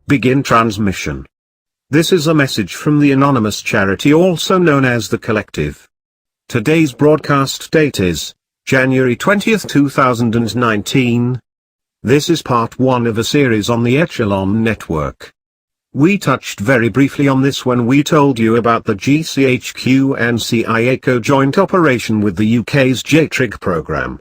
Begin transmission. This is a message from the anonymous charity also known as The Collective. Today's broadcast date is January 20th, 2019. This is part 1 of a series on the Echelon Network. We touched very briefly on this when we told you about the GCHQ and CIA co-joint operation with the UK's JTRIG program.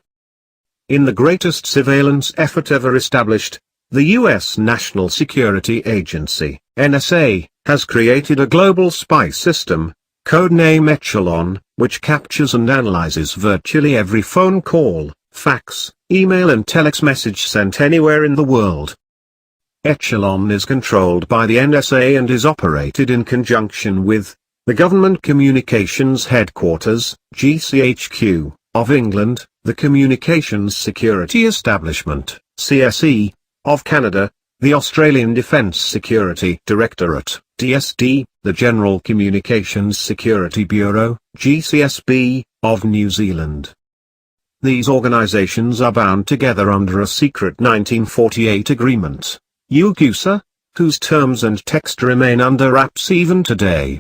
In the greatest surveillance effort ever established, the US National Security Agency, NSA, has created a global spy system, codename Echelon, which captures and analyzes virtually every phone call, fax, email and telex message sent anywhere in the world. Echelon is controlled by the NSA and is operated in conjunction with the Government Communications Headquarters, GCHQ, of England, the Communications Security Establishment, CSE, of Canada, the Australian Defence Security Directorate, DSD, the General Communications Security Bureau, GCSB, of New Zealand. These organizations are bound together under a secret 1948 agreement, UGUSA, whose terms and text remain under wraps even today.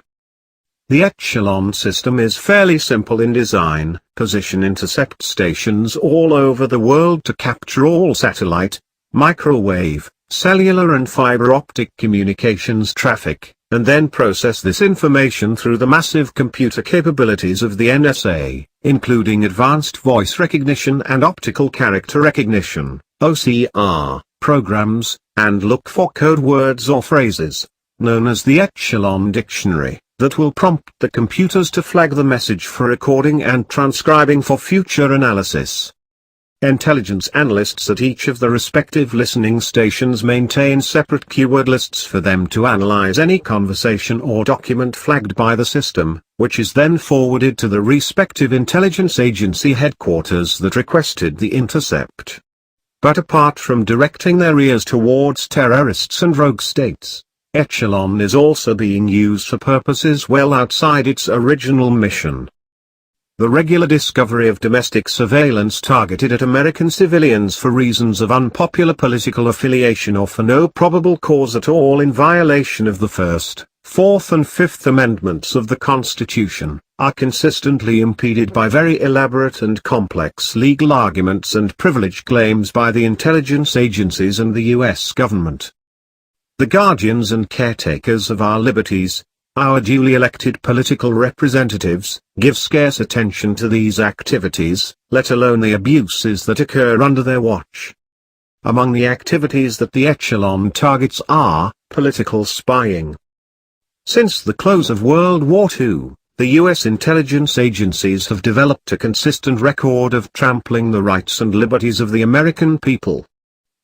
The Echelon system is fairly simple in design. Position intercept stations all over the world to capture all satellite, microwave, cellular and fiber optic communications traffic, and then process this information through the massive computer capabilities of the NSA, including advanced voice recognition and optical character recognition, OCR, programs, and look for code words or phrases, known as the Echelon Dictionary, that will prompt the computers to flag the message for recording and transcribing for future analysis. Intelligence analysts at each of the respective listening stations maintain separate keyword lists for them to analyze any conversation or document flagged by the system, which is then forwarded to the respective intelligence agency headquarters that requested the intercept. But apart from directing their ears towards terrorists and rogue states, Echelon is also being used for purposes well outside its original mission. The regular discovery of domestic surveillance targeted at American civilians for reasons of unpopular political affiliation or for no probable cause at all in violation of the First, Fourth and Fifth Amendments of the Constitution, are consistently impeded by very elaborate and complex legal arguments and privilege claims by the intelligence agencies and the US government. The guardians and caretakers of our liberties, our duly elected political representatives, give scarce attention to these activities, let alone the abuses that occur under their watch. Among the activities that the Echelon targets are political spying. Since the close of World War II, the U.S. intelligence agencies have developed a consistent record of trampling the rights and liberties of the American people.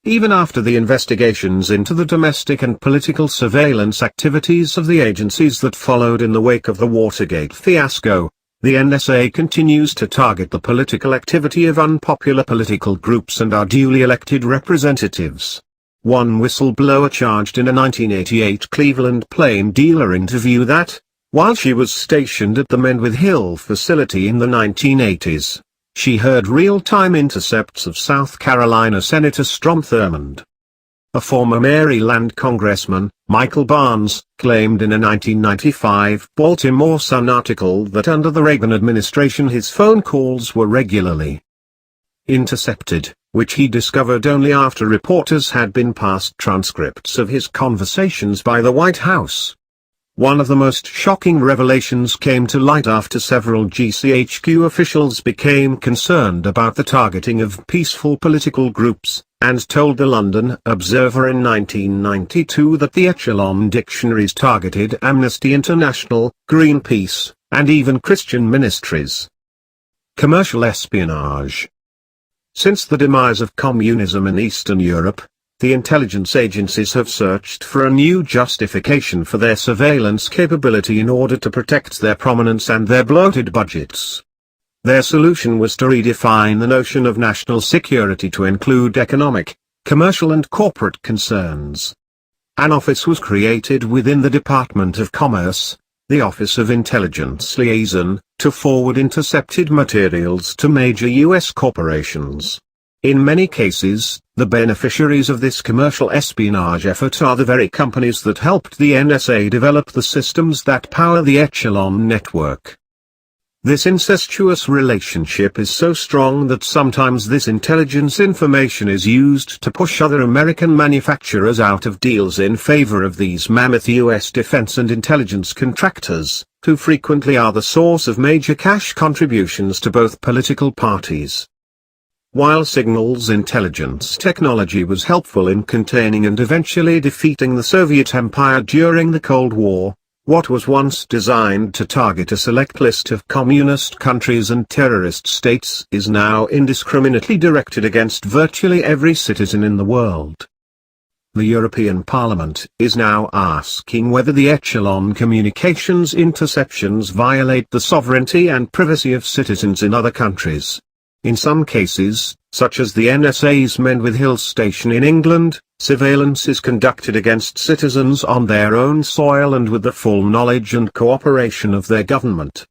Even after the investigations into the domestic and political surveillance activities of the agencies that followed in the wake of the Watergate fiasco, the NSA continues to target the political activity of unpopular political groups and our duly elected representatives. One whistleblower charged in a 1988 Cleveland Plain Dealer interview that, while she was stationed at the Menwith Hill facility in the 1980s, she heard real-time intercepts of South Carolina Senator Strom Thurmond. A former Maryland congressman, Michael Barnes, claimed in a 1995 Baltimore Sun article that under the Reagan administration his phone calls were regularly intercepted, which he discovered only after reporters had been passed transcripts of his conversations by the White House. One of the most shocking revelations came to light after several GCHQ officials became concerned about the targeting of peaceful political groups, and told the London Observer in 1992 that the Echelon dictionaries targeted Amnesty International, Greenpeace, and even Christian ministries. Commercial espionage. Since the demise of communism in Eastern Europe, the intelligence agencies have searched for a new justification for their surveillance capability in order to protect their prominence and their bloated budgets. Their solution was to redefine the notion of national security to include economic, commercial and corporate concerns. An office was created within the Department of Commerce, the Office of Intelligence Liaison, to forward intercepted materials to major U.S. corporations. In many cases, the beneficiaries of this commercial espionage effort are the very companies that helped the NSA develop the systems that power the Echelon network. This incestuous relationship is so strong that sometimes this intelligence information is used to push other American manufacturers out of deals in favor of these mammoth U.S. defense and intelligence contractors, who frequently are the source of major cash contributions to both political parties. While signals intelligence technology was helpful in containing and eventually defeating the Soviet Empire during the Cold War, what was once designed to target a select list of communist countries and terrorist states is now indiscriminately directed against virtually every citizen in the world. The European Parliament is now asking whether the Echelon communications interceptions violate the sovereignty and privacy of citizens in other countries. In some cases, such as the NSA's Menwith Hill station in England, surveillance is conducted against citizens on their own soil and with the full knowledge and cooperation of their government.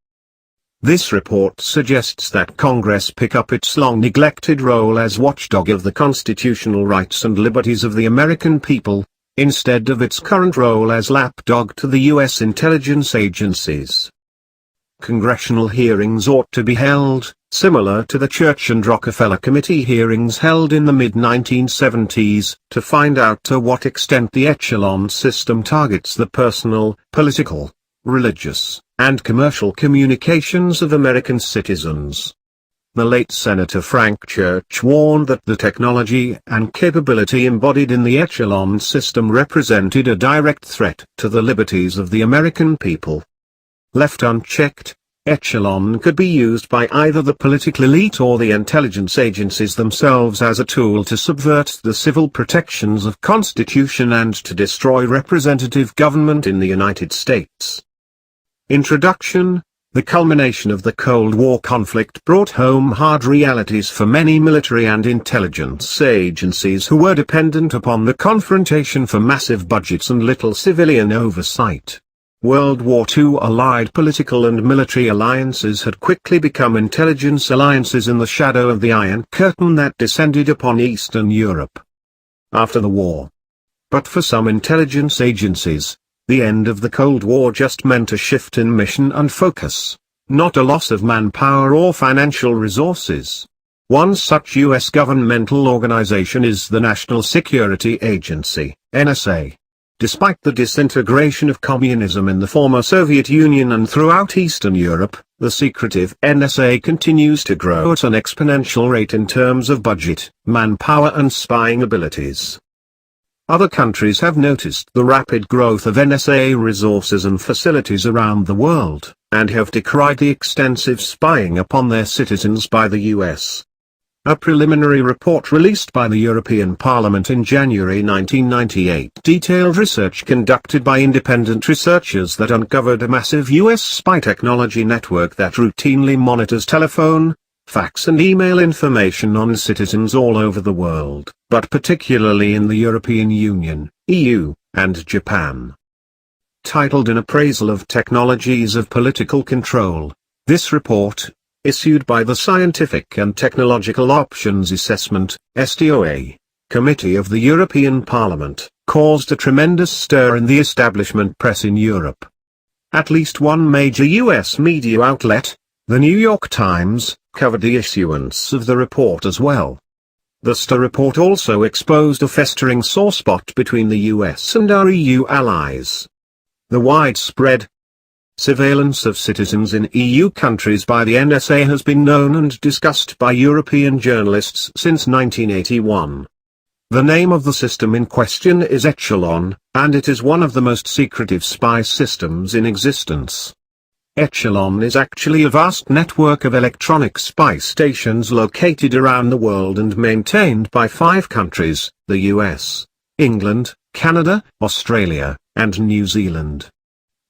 This report suggests that Congress pick up its long-neglected role as watchdog of the constitutional rights and liberties of the American people, instead of its current role as lapdog to the U.S. intelligence agencies. Congressional hearings ought to be held, similar to the Church and Rockefeller Committee hearings held in the mid-1970s, to find out to what extent the Echelon system targets the personal, political, religious, and commercial communications of American citizens. The late Senator Frank Church warned that the technology and capability embodied in the Echelon system represented a direct threat to the liberties of the American people. Left unchecked, Echelon could be used by either the political elite or the intelligence agencies themselves as a tool to subvert the civil protections of Constitution and to destroy representative government in the United States. Introduction. The culmination of the Cold War conflict brought home hard realities for many military and intelligence agencies who were dependent upon the confrontation for massive budgets and little civilian oversight. World War II allied political and military alliances had quickly become intelligence alliances in the shadow of the Iron Curtain that descended upon Eastern Europe after the war. But for some intelligence agencies, the end of the Cold War just meant a shift in mission and focus, not a loss of manpower or financial resources. One such U.S. governmental organization is the National Security Agency, NSA. Despite the disintegration of communism in the former Soviet Union and throughout Eastern Europe, the secretive NSA continues to grow at an exponential rate in terms of budget, manpower and spying abilities. Other countries have noticed the rapid growth of NSA resources and facilities around the world, and have decried the extensive spying upon their citizens by the US. A preliminary report released by the European Parliament in January 1998 detailed research conducted by independent researchers that uncovered a massive US spy technology network that routinely monitors telephone, fax and email information on citizens all over the world, but particularly in the European Union, EU, and Japan. Titled An Appraisal of Technologies of Political Control, this report, issued by the Scientific and Technological Options Assessment, STOA, Committee of the European Parliament, caused a tremendous stir in the establishment press in Europe. At least one major US media outlet, the New York Times, covered the issuance of the report as well. The STOA report also exposed a festering sore spot between the US and our EU allies. The widespread surveillance of citizens in EU countries by the NSA has been known and discussed by European journalists since 1981. The name of the system in question is Echelon, and it is one of the most secretive spy systems in existence. Echelon is actually a vast network of electronic spy stations located around the world and maintained by 5 countries, the US, England, Canada, Australia, and New Zealand.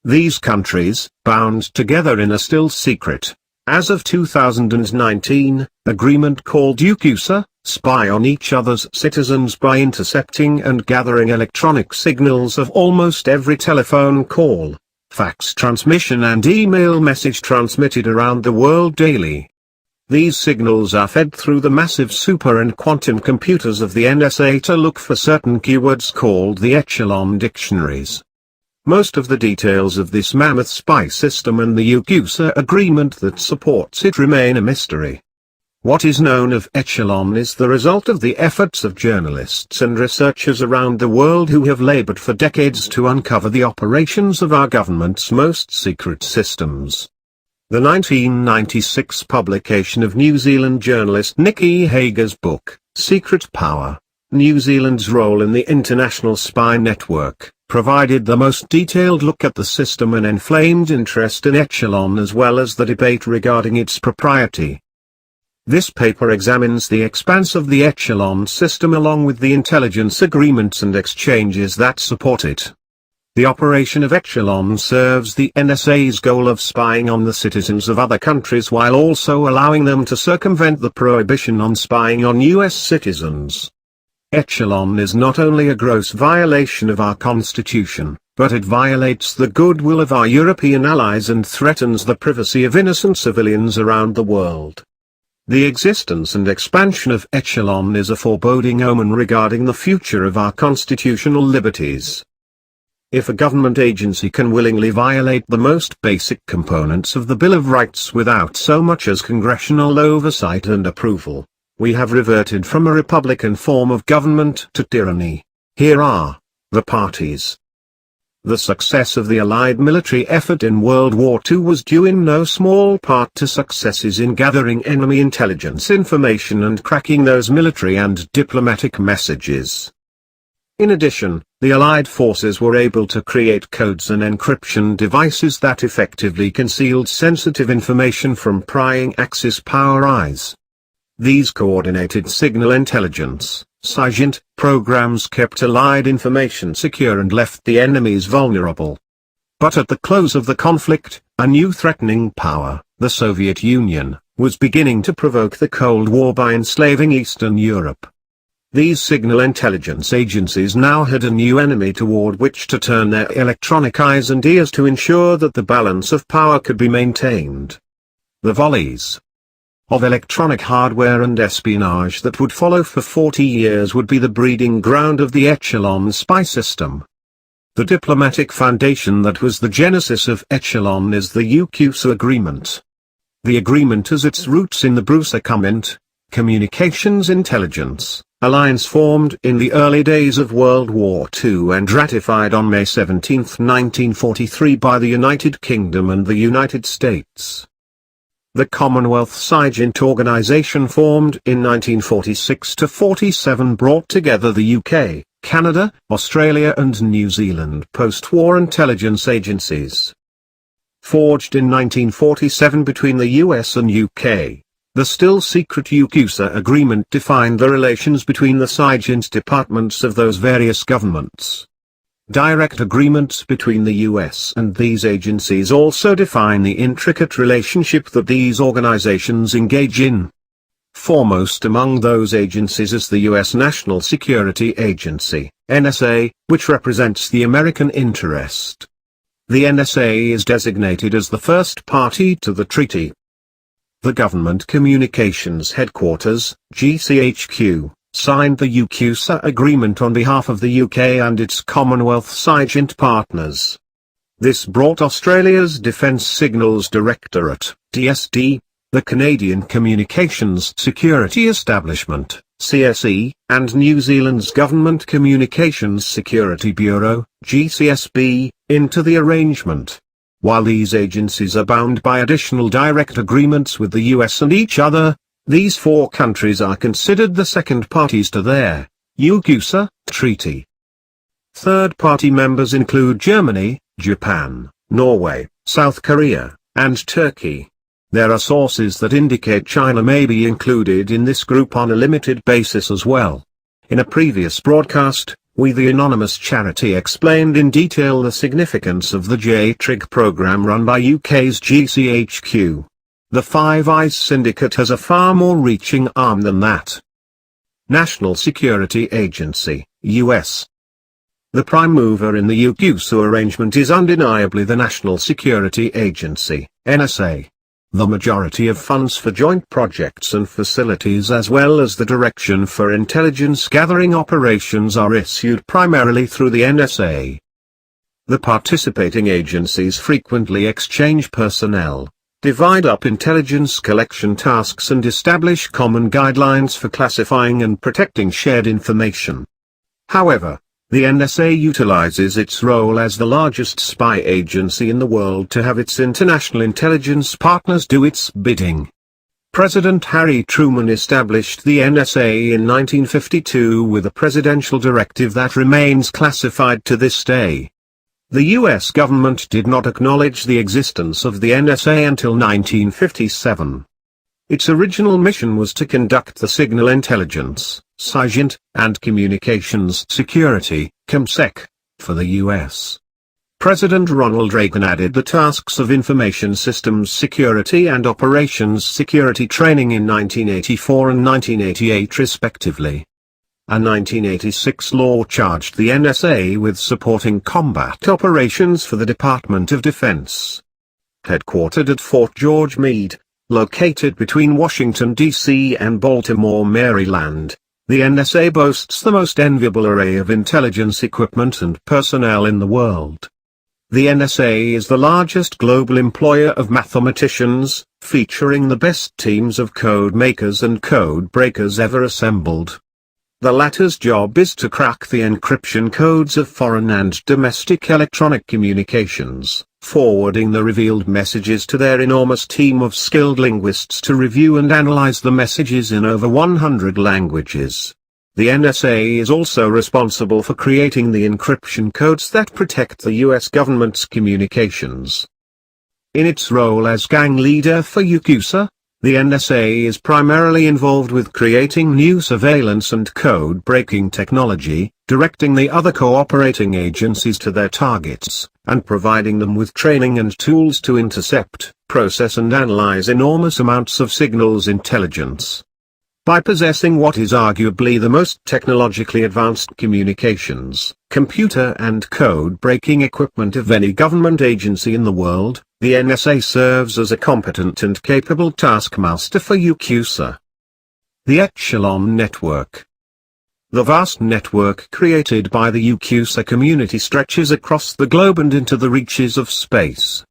These countries, bound together in a still secret, as of 2019, agreement called UQSA, spy on each other's citizens by intercepting and gathering electronic signals of almost every telephone call, fax transmission and email message transmitted around the world daily. These signals are fed through the massive super and quantum computers of the NSA to look for certain keywords called the echelon dictionaries. Most of the details of this mammoth spy system and the UQSA agreement that supports it remain a mystery. What is known of echelon is the result of the efforts of journalists and researchers around the world who have labored for decades to uncover the operations of our government's most secret systems. The 1996 publication of New Zealand journalist Nikki Hager's book, Secret Power: New Zealand's Role in the International Spy Network, provided the most detailed look at the system and inflamed interest in echelon as well as the debate regarding its propriety. This paper examines the expanse of the echelon system along with the intelligence agreements and exchanges that support it. The operation of echelon serves the NSA's goal of spying on the citizens of other countries while also allowing them to circumvent the prohibition on spying on US citizens. Echelon is not only a gross violation of our constitution, but it violates the goodwill of our European allies and threatens the privacy of innocent civilians around the world. The existence and expansion of echelon is a foreboding omen regarding the future of our constitutional liberties. If a government agency can willingly violate the most basic components of the Bill of Rights without so much as congressional oversight and approval, we have reverted from a republican form of government to tyranny. Here are the parties. The success of the Allied military effort in World War II was due in no small part to successes in gathering enemy intelligence information and cracking those military and diplomatic messages. In addition, the Allied forces were able to create codes and encryption devices that effectively concealed sensitive information from prying Axis power eyes. These coordinated signal intelligence, SIGINT, programs kept Allied information secure and left the enemies vulnerable. But at the close of the conflict, a new threatening power, the Soviet Union, was beginning to provoke the Cold War by enslaving Eastern Europe. These signal intelligence agencies now had a new enemy toward which to turn their electronic eyes and ears to ensure that the balance of power could be maintained. The volleys of electronic hardware and espionage that would follow for 40 years would be the breeding ground of the echelon spy system. The diplomatic foundation that was the genesis of echelon is the UQSA agreement. The agreement has its roots in the Bruce Accommodant, Communications Intelligence, alliance formed in the early days of World War II and ratified on May 17, 1943 by the United Kingdom and the United States. The Commonwealth SIGINT organization formed in 1946-47 brought together the UK, Canada, Australia and New Zealand post-war intelligence agencies. Forged in 1947 between the US and UK, the still-secret UQSA agreement defined the relations between the SIGINT departments of those various governments. Direct agreements between the US and these agencies also define the intricate relationship that these organizations engage in. Foremost among those agencies is the U.S. National Security Agency, NSA, which represents the American interest. The NSA is designated as the first party to the treaty. The Government Communications Headquarters, GCHQ, signed the UQSA agreement on behalf of the UK and its Commonwealth SIGINT partners. This brought Australia's Defence Signals Directorate, DSD, the Canadian Communications Security Establishment, CSE, and New Zealand's Government Communications Security Bureau, GCSB, into the arrangement. While these agencies are bound by additional direct agreements with the US and each other, these four countries are considered the second parties to their UQSA treaty. Third-party members include Germany, Japan, Norway, South Korea, and Turkey. There are sources that indicate China may be included in this group on a limited basis as well. In a previous broadcast, we the anonymous charity explained in detail the significance of the J-Trig program run by UK's GCHQ. The Five Eyes Syndicate has a far more reaching arm than that. National Security Agency, US. The prime mover in the UQSA arrangement is undeniably the National Security Agency, NSA. The majority of funds for joint projects and facilities as well as the direction for intelligence gathering operations are issued primarily through the NSA. The participating agencies frequently exchange personnel, divide up intelligence collection tasks and establish common guidelines for classifying and protecting shared information. However, the NSA utilizes its role as the largest spy agency in the world to have its international intelligence partners do its bidding. President Harry Truman established the NSA in 1952 with a presidential directive that remains classified to this day. The U.S. government did not acknowledge the existence of the NSA until 1957. Its original mission was to conduct the signal intelligence, SIGINT, and communications security, ComSec, for the U.S. President Ronald Reagan added the tasks of information systems security and operations security training in 1984 and 1988 respectively. A 1986 law charged the NSA with supporting combat operations for the Department of Defense. Headquartered at Fort George Meade, located between Washington, D.C. and Baltimore, Maryland, the NSA boasts the most enviable array of intelligence equipment and personnel in the world. The NSA is the largest global employer of mathematicians, featuring the best teams of code makers and code breakers ever assembled. The latter's job is to crack the encryption codes of foreign and domestic electronic communications, forwarding the revealed messages to their enormous team of skilled linguists to review and analyze the messages in over 100 languages. The NSA is also responsible for creating the encryption codes that protect the U.S. government's communications. In its role as gang leader for Yakuza, the NSA is primarily involved with creating new surveillance and code-breaking technology, directing the other cooperating agencies to their targets, and providing them with training and tools to intercept, process and analyze enormous amounts of signals intelligence. By possessing what is arguably the most technologically advanced communications, computer and code-breaking equipment of any government agency in the world, the NSA serves as a competent and capable taskmaster for Yakuza. The Echelon Network. The vast network created by the Yakuza community stretches across the globe and into the reaches of space.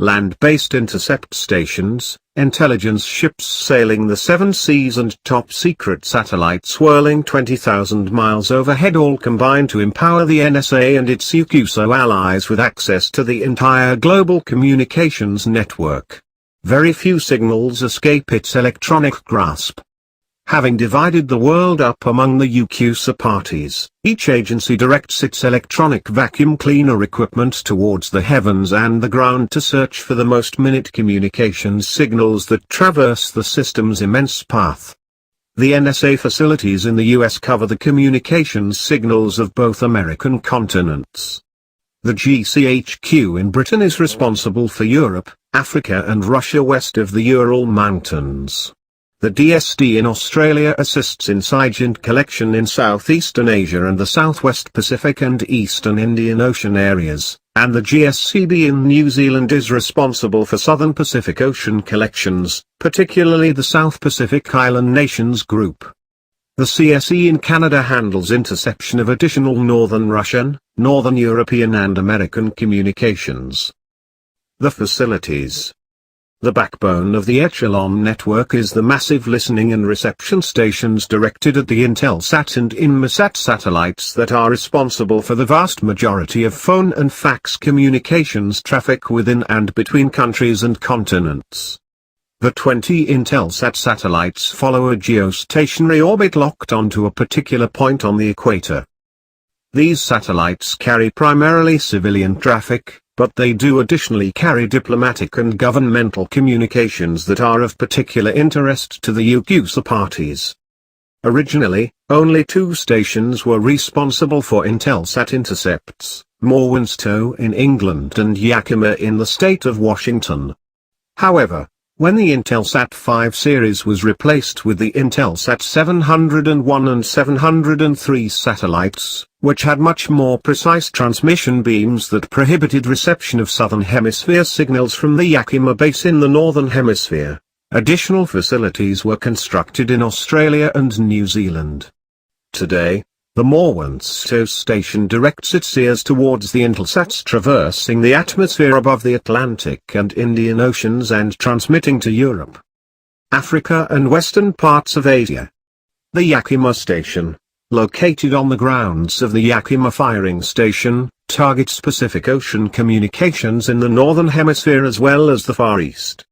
Land-based intercept stations, intelligence ships sailing the seven seas and top-secret satellites whirling 20,000 miles overhead all combine to empower the NSA and its Yakuza allies with access to the entire global communications network. Very few signals escape its electronic grasp. Having divided the world up among the Yakuza parties, each agency directs its electronic vacuum cleaner equipment towards the heavens and the ground to search for the most minute communications signals that traverse the system's immense path. The NSA facilities in the US cover the communications signals of both American continents. The GCHQ in Britain is responsible for Europe, Africa and Russia west of the Ural Mountains. The DSD in Australia assists in SIGINT collection in Southeastern Asia and the Southwest Pacific and Eastern Indian Ocean areas, and the GSCB in New Zealand is responsible for Southern Pacific Ocean collections, particularly the South Pacific Island Nations Group. The CSE in Canada handles interception of additional Northern Russian, Northern European and American communications. The facilities. The backbone of the Echelon network is the massive listening and reception stations directed at the Intelsat and Inmarsat satellites that are responsible for the vast majority of phone and fax communications traffic within and between countries and continents. The 20 Intelsat satellites follow a geostationary orbit locked onto a particular point on the equator. These satellites carry primarily civilian traffic, but they do additionally carry diplomatic and governmental communications that are of particular interest to the Yakuza parties. Originally, only two stations were responsible for Intelsat intercepts, Morwenstow in England and Yakima in the state of Washington. However, When the Intelsat 5 series was replaced with the Intelsat 701 and 703 satellites, which had much more precise transmission beams that prohibited reception of southern hemisphere signals from the Yakima base in the northern hemisphere, additional facilities were constructed in Australia and New Zealand. Today, the Morwenstow station directs its ears towards the Intelsats traversing the atmosphere above the Atlantic and Indian Oceans and transmitting to Europe, Africa and western parts of Asia. The Yakima station, located on the grounds of the Yakima firing station, targets Pacific Ocean communications in the northern hemisphere as well as the Far East.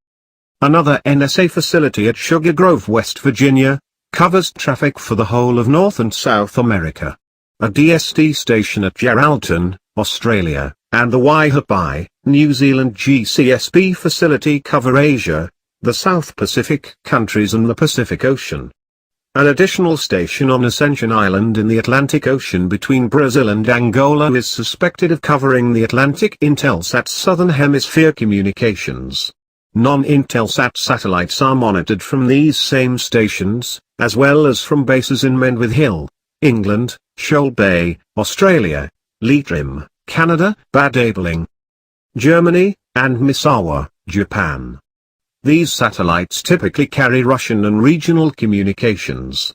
Another NSA facility at Sugar Grove, West Virginia, covers traffic for the whole of North and South America. A DST station at Geraldton, Australia, and the Waihapai, New Zealand GCSB facility cover Asia, the South Pacific countries and the Pacific Ocean. An additional station on Ascension Island in the Atlantic Ocean between Brazil and Angola is suspected of covering the Atlantic Intelsat Southern Hemisphere communications. Non-Intelsat satellites are monitored from these same stations, as well as from bases in Menwith Hill, England, Shoal Bay, Australia, Leitrim, Canada, Bad Aibling, Germany, and Misawa, Japan. These satellites typically carry Russian and regional communications.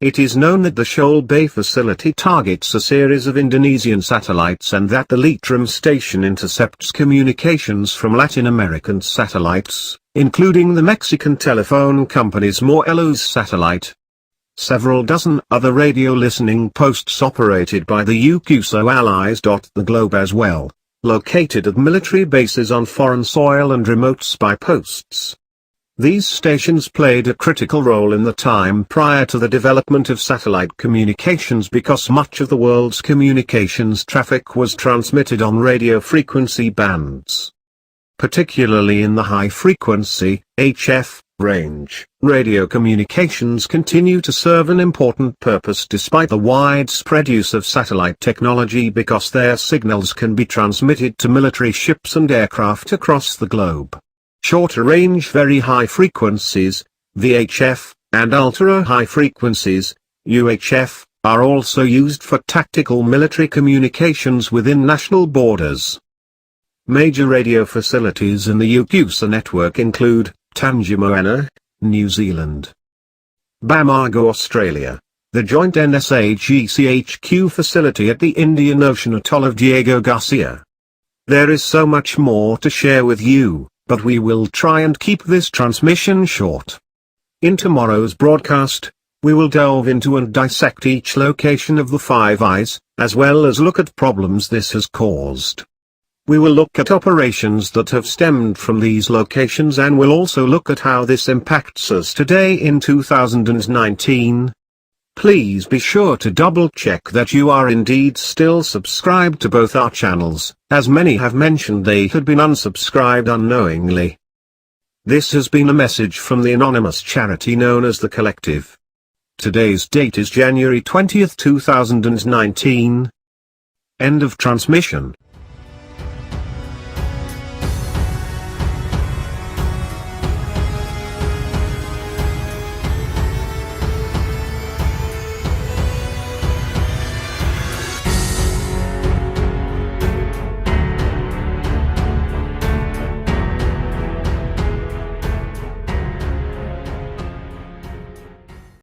It is known that the Shoal Bay facility targets a series of Indonesian satellites and that the Leitrim station intercepts communications from Latin American satellites, including the Mexican telephone company's Morelos satellite. Several dozen other radio listening posts operated by the UQSO allies dot the globe as well, located at military bases on foreign soil and remote spy posts. These stations played a critical role in the time prior to the development of satellite communications because much of the world's communications traffic was transmitted on radio frequency bands. Particularly in the high-frequency, HF, range, radio communications continue to serve an important purpose despite the widespread use of satellite technology because their signals can be transmitted to military ships and aircraft across the globe. Shorter-range very high frequencies, VHF, and ultra-high frequencies, UHF, are also used for tactical military communications within national borders. Major radio facilities in the UQSA network include Tangimoana, New Zealand; Bamago, Australia, the joint NSA-GCHQ facility at the Indian Ocean atoll of Diego Garcia. There is so much more to share with you, but we will try and keep this transmission short. In tomorrow's broadcast, we will delve into and dissect each location of the Five Eyes, as well as look at problems this has caused. We will look at operations that have stemmed from these locations and will also look at how this impacts us today in 2019. Please be sure to double-check that you are indeed still subscribed to both our channels, as many have mentioned they had been unsubscribed unknowingly. This has been a message from the anonymous charity known as The Collective. Today's date is January 20th, 2019. End of transmission.